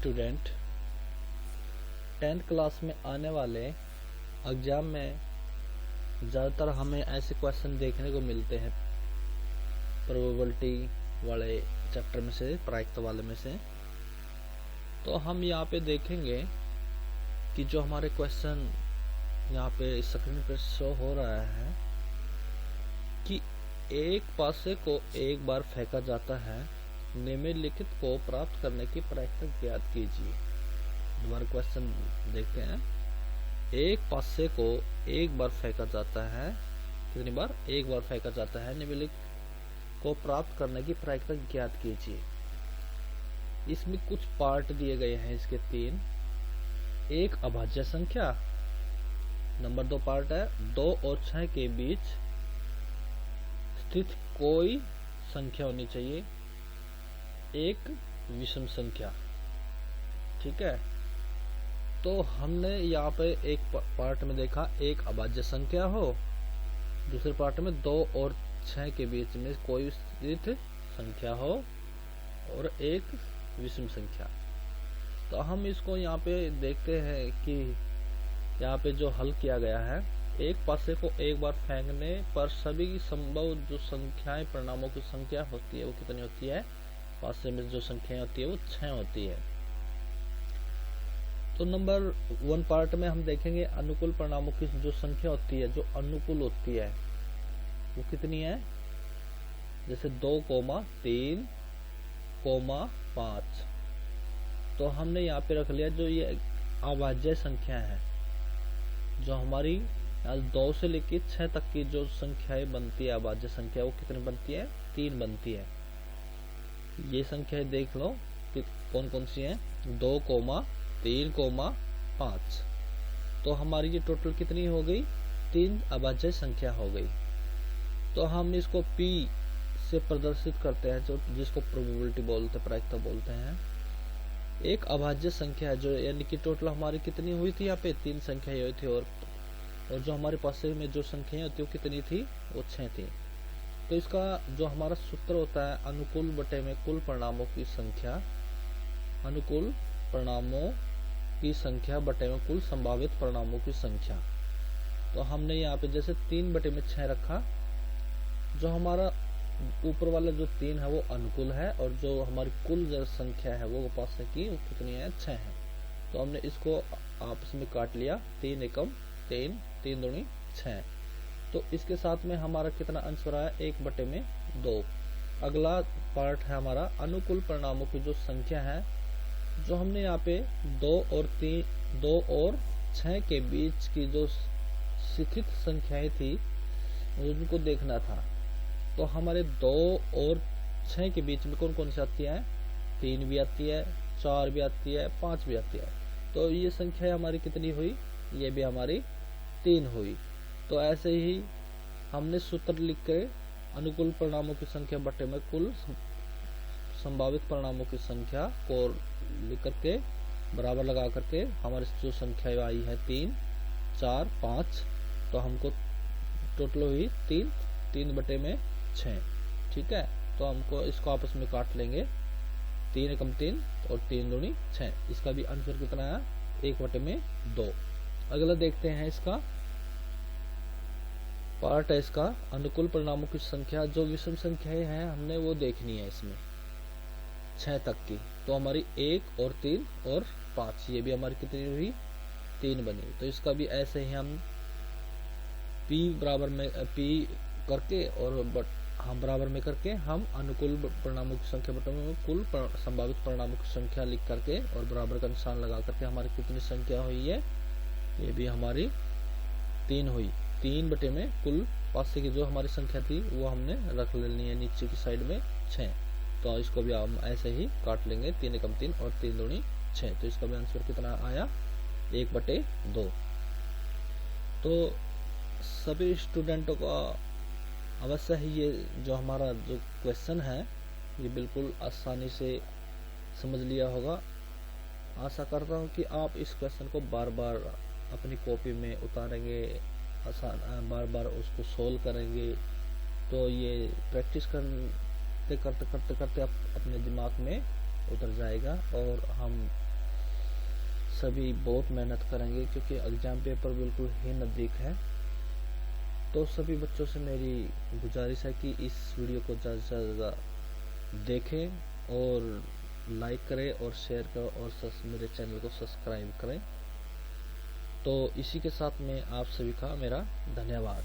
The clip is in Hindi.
स्टूडेंट, 10th क्लास में आने वाले एग्ज़ाम में ज़्यादातर हमें ऐसे क्वेश्चन देखने को मिलते हैं प्रोबेबिलिटी वाले चैप्टर में से, प्रायिकता वाले में से। तो हम यहाँ पे देखेंगे कि जो हमारे क्वेश्चन यहाँ पे स्क्रीन पर शो हो रहा है कि एक पासे को एक बार फेंका जाता है, निम्नलिखित को प्राप्त करने की प्रायिकता ज्ञात कीजिए। दोबारा क्वेश्चन देखते हैं। एक पासे को एक बार फेंका जाता है, कितनी बार? एक बार फेंका जाता है, निम्नलिखित को प्राप्त करने की प्रायिकता ज्ञात कीजिए। इसमें कुछ पार्ट दिए गए हैं, इसके 3। एक अभाज्य संख्या, नंबर 2 पार्ट है 2 और 6 के बीच स्थित कोई संख्या होनी चाहिए, एक विषम संख्या। ठीक है, तो हमने यहाँ पे एक पार्ट में देखा एक अभाज्य संख्या हो, दूसरे पार्ट में 2 और 6 के बीच में कोई स्थित संख्या हो और एक विषम संख्या। तो हम इसको यहाँ पे देखते हैं कि यहाँ पे जो हल किया गया है, एक पासे को एक बार फेंकने पर सभी संभव जो संख्याएं परिणामों की संख्या होती है वो कितनी होती है? पासे में जो संख्याएं होती है वो 6 होती है। तो नंबर 1 पार्ट में हम देखेंगे अनुकूल परिणामों की जो संख्या होती है, जो अनुकूल होती है वो कितनी है? जैसे 2, 3, 5। तो हमने यहाँ पे रख लिया जो ये अभाज्य संख्या है, जो हमारी 2 से लेकर 6 तक की जो संख्याएं बनती है अभाज्य संख्या, वो कितनी बनती है? 3 बनती है। ये संख्याएं देख लो कि कौन कौन सी हैं। 2, 3, 5। तो हमारी ये टोटल कितनी हो गई? 3 अभाज्य संख्या हो गई। तो हम इसको P से प्रदर्शित करते हैं, जो जिसको प्रोबेबिलिटी बोलते, प्रायिकता बोलते हैं। एक अभाज्य संख्या है, जो यानी कि टोटल हमारी कितनी हुई थी? यहाँ पे 3 संख्याएं हुई थी और जो हमारे पास में जो संख्याएं होती है वो कितनी थी? वो 6 थी। तो इसका जो हमारा सूत्र होता है अनुकूल बटे में कुल परिणामों की संख्या, अनुकूल परिणामों की संख्या बटे में कुल संभावित परिणामों की संख्या। तो हमने यहाँ पे जैसे 3 बटे में 6 रखा, जो हमारा ऊपर वाला जो 3 है वो अनुकूल है और जो हमारी कुल जो संख्या है वो पास की वो कितनी है? 6 है। तो हमने इसको आपस में काट लिया, 3 एकम 3, 3 दूनी 6। तो इसके साथ में हमारा कितना अंश रहा है? 1 बटे में 2। अगला पार्ट है हमारा अनुकूल परिणामों की जो संख्या है, जो हमने यहाँ पे 2 और 6 के बीच की जो स्थित संख्याएं थी उनको देखना था। तो हमारे 2 और 6 के बीच में कौन कौन सी आती है? 3 भी आती है, 4 भी आती है, 5 भी आती है। तो ये संख्या हमारी कितनी हुई? ये भी हमारी 3 हुई। तो ऐसे ही हमने सूत्र लिख के अनुकूल परिणामों की संख्या बटे में कुल संभावित परिणामों की संख्या को लिख करके बराबर लगा करके हमारी जो संख्या आई है 3, 4, 5, तो हमको टोटल हुई 3 बटे में 6। ठीक है, तो हमको इसको आपस में काट लेंगे, 3 एकम 3 और 3 दूनी 6। इसका भी आंसर कितना है? 1 बटे में 2। अगला देखते हैं, इसका पार्ट है इसका अनुकूल परिणामों की संख्या, जो विषम संख्याएं हैं हमने वो देखनी है इसमें 6 तक की। तो हमारी 1 और 3 और 5, ये भी हमारी कितनी हुई? 3 बनी। तो इसका भी ऐसे ही हम P बराबर में P करके और हम बराबर में करके हम अनुकूल परिणामों की संख्या बटे में कुल संभावित परिणामों की संख्या लिख करके और बराबर का निशान लगा करके हमारी कितनी संख्या हुई है? ये भी हमारी 3 हुई। 3 बटे में कुल पासे की जो हमारी संख्या थी वो हमने रख लेनी है नीचे की साइड में 6। तो इसको भी हम ऐसे ही काट लेंगे, 3 एकम 3 और 3 दूनी 6। तो इसका भी आंसर कितना आया? 1 बटे 2। तो सभी स्टूडेंटों का अवश्य ही ये जो हमारा जो क्वेश्चन है ये बिल्कुल आसानी से समझ लिया होगा। आशा करता हूँ कि आप इस क्वेश्चन को बार बार अपनी कॉपी में उतारेंगे, बार बार उसको सोल्व करेंगे, तो ये प्रैक्टिस करते करते आप अपने दिमाग में उतर जाएगा और हम सभी बहुत मेहनत करेंगे क्योंकि एग्ज़ाम पेपर बिल्कुल ही नज़दीक है। तो सभी बच्चों से मेरी गुजारिश है कि इस वीडियो को ज़्यादा से ज़्यादा देखें और लाइक करें और शेयर करें और मेरे चैनल को सब्सक्राइब करें। तो इसी के साथ में आप सभी का मेरा धन्यवाद।